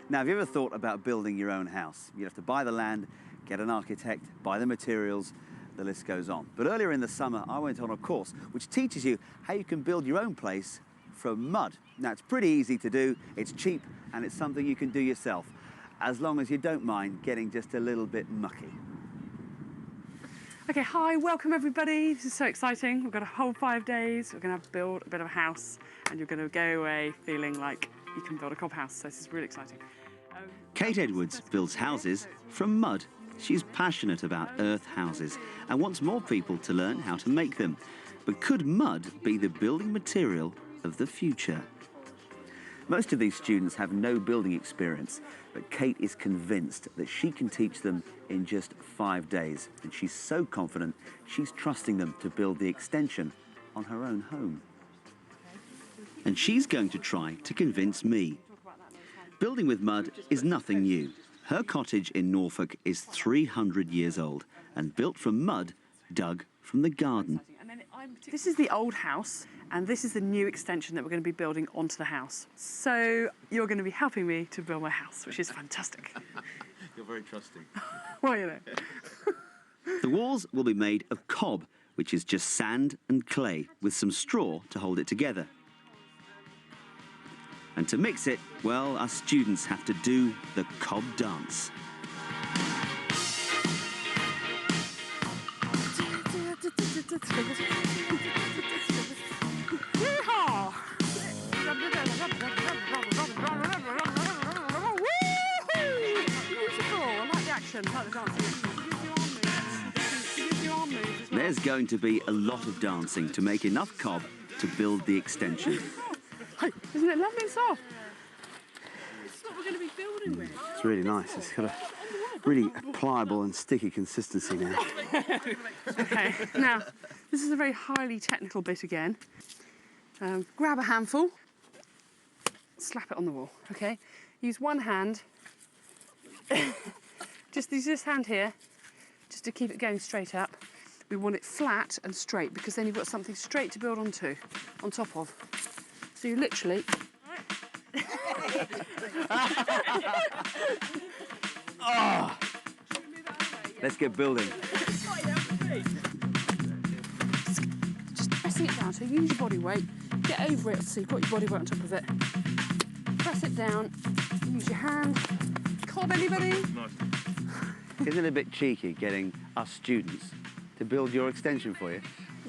Now, have you ever thought about building your own house? You'd have to buy the land, get an architect, buy the materials, the list goes on. But earlier in the summer, I went on a course which teaches you how you can build your own place from mud. Now, it's pretty easy to do, it's cheap, and it's something you can do yourself, as long as you don't mind getting just a little bit mucky. Okay, hi, welcome everybody. This is so exciting. We've got a whole 5 days. We're going to build a bit of a house, and you're going to go away feeling like you can build a cob house. So this is really exciting. Kate Edwards builds houses from mud. She's passionate about earth houses and wants more people to learn how to make them. But could mud be the building material of the future? Most of these students have no building experience, but Kate is convinced that she can teach them in just 5 days. And she's so confident, she's trusting them to build the extension on her own home. And she's going to try to convince me. Building with mud is nothing new. Her cottage in Norfolk is 300 years old and built from mud dug from the garden. This is the old house, and this is the new extension that we're going to be building onto the house. So you're going to be helping me to build my house, which is fantastic. You're very trusting. Well, you know. The walls will be made of cob, which is just sand and clay, with some straw to hold it together. And to mix it, well, us students have to do the cob dance. Yeehaw! Beautiful! I like the action, I like the dancing. There's going to be a lot of dancing to make enough cob to build the extension. Isn't it lovely and soft? This is what we're going to be building with. It's really nice. It's got a really pliable and sticky consistency now. Okay, now, this is a very highly technical bit again. Grab a handful, slap it on the wall, okay? Use one hand, just use this hand here, just to keep it going straight up. We want it flat and straight, because then you've got something straight to build onto, on top of. So you literally... Oh. Let's get building. Just pressing it down, so use your body weight, get over it, so you've got your body weight on top of it. Press it down, use your hand. Cob, anybody? Isn't it a bit cheeky getting us students to build your extension for you?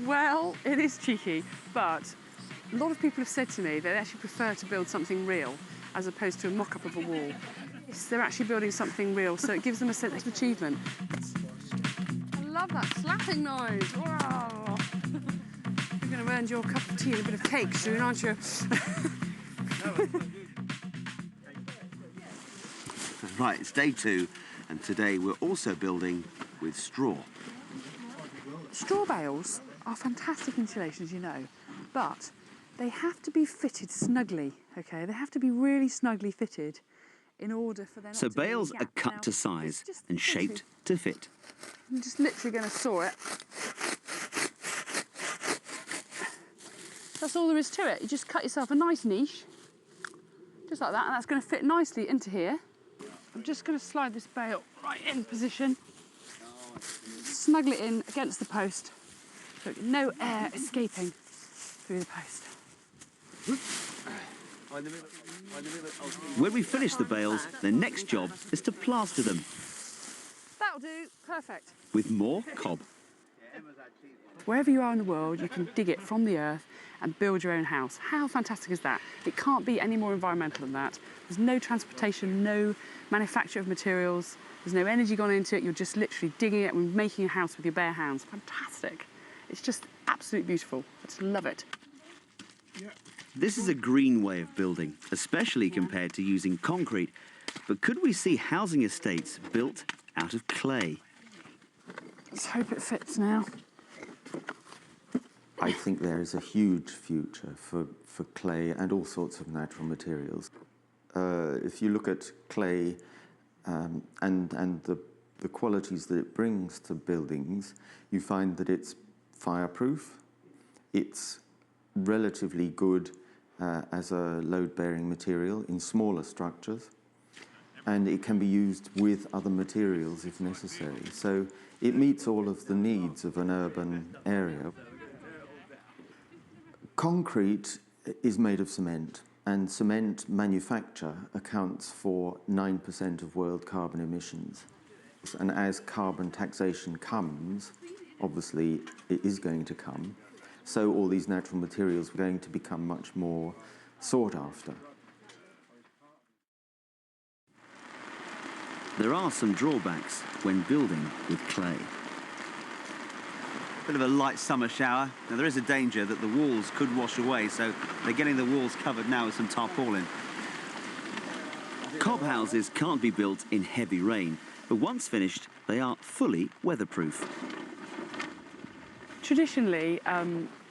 Well, it is cheeky, but a lot of people have said to me they actually prefer to build something real as opposed to a mock-up of a wall. Yes, they're actually building something real, so it gives them a sense of achievement. I love that slapping noise. Wow. You're going to earn your cup of tea and a bit of cake soon, aren't you? Right, it's day 2, and today we're also building with straw. Straw bales are fantastic insulation, as you know, but they have to be fitted snugly, okay? They have to be really snugly fitted in order for them. So bales are cut to size and shaped to fit. I'm just literally going to saw it. That's all there is to it. You just cut yourself a nice niche, just like that, and that's going to fit nicely into here. I'm just going to slide this bale right in position, snuggle it in against the post, so no air escaping through the post. When we finish the bales, the next job is to plaster them. That'll do, perfect. With more cob. Wherever you are in the world, you can dig it from the earth and build your own house. How fantastic is that? It can't be any more environmental than that. There's no transportation, no manufacture of materials, there's no energy gone into it, you're just literally digging it and making a house with your bare hands. Fantastic. It's just absolutely beautiful. I just love it. This is a green way of building, especially compared to using concrete. But could we see housing estates built out of clay? Let's hope it fits now. I think there is a huge future for clay and all sorts of natural materials. If you look at clay and the qualities that it brings to buildings, you find that it's fireproof, it's relatively good as a load-bearing material in smaller structures, and it can be used with other materials if necessary. So it meets all of the needs of an urban area. Concrete is made of cement, and cement manufacture accounts for 9% of world carbon emissions. And as carbon taxation comes, obviously it is going to come, so all these natural materials are going to become much more sought after. There are some drawbacks when building with clay. Bit of a light summer shower. Now there is a danger that the walls could wash away, so they're getting the walls covered now with some tarpaulin. Cob houses can't be built in heavy rain, but once finished, they are fully weatherproof. Traditionally,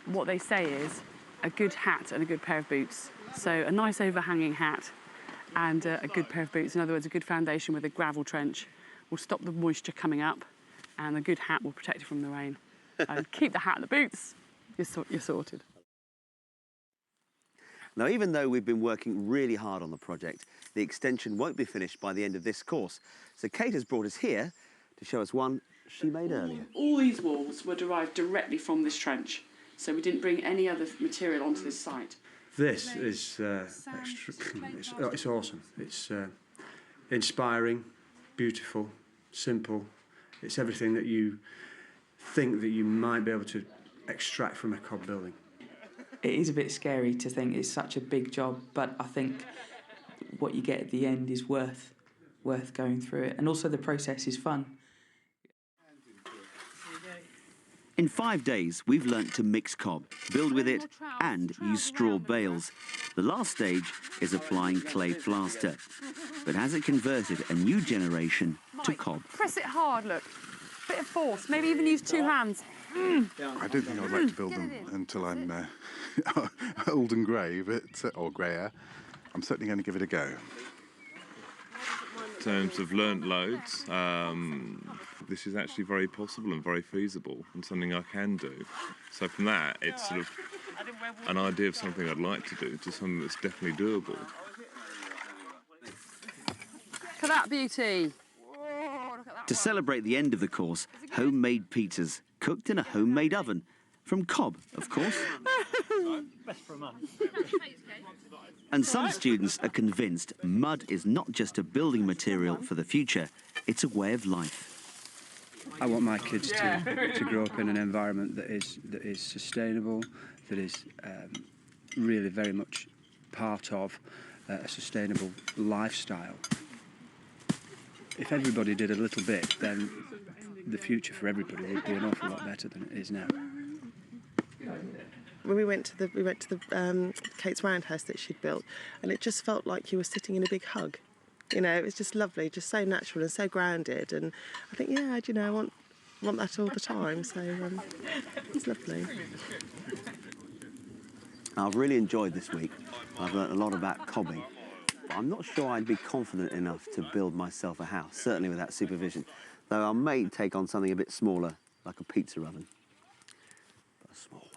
what they say is a good hat and a good pair of boots. So a nice overhanging hat and a good pair of boots, in other words, a good foundation with a gravel trench, will stop the moisture coming up, and a good hat will protect you from the rain. Keep the hat and the boots, you're sorted. Now, even though we've been working really hard on the project, the extension won't be finished by the end of this course. So Kate has brought us here to show us one she made earlier. All these walls were derived directly from this trench, so we didn't bring any other material onto this site. This is it's awesome. It's inspiring, beautiful, simple. It's everything that you think that you might be able to extract from a Cob building. It is a bit scary to think it's such a big job, but I think what you get at the end is worth going through it, and also the process is fun. In 5 days, we've learnt to mix cob, build with it, and use straw bales. The last stage is applying clay plaster. But has it converted a new generation to cob? Press it hard, look. Bit of force, maybe even use 2 hands. I don't think I'd like to build them until I'm old and grey, or greyer. I'm certainly going to give it a go. In terms of learnt loads, this is actually very possible and very feasible and something I can do. So from that, it's sort of an idea of something I'd like to do to something that's definitely doable. Look at that beauty. To celebrate the end of the course, homemade pizzas cooked in a homemade oven. From Cob, of course. And some students are convinced mud is not just a building material for the future, it's a way of life. I want my kids to grow up in an environment that is sustainable, that is really very much part of a sustainable lifestyle. If everybody did a little bit, then the future for everybody would be an awful lot better than it is now. When we went to the Kate's Roundhouse that she'd built, and it just felt like you were sitting in a big hug. You know, it was just lovely, just so natural and so grounded. And I think, yeah, you know, I want that all the time. So it's lovely. I've really enjoyed this week. I've learnt a lot about cobbing. But I'm not sure I'd be confident enough to build myself a house, certainly without supervision. Though I may take on something a bit smaller, like a pizza oven. But a small one.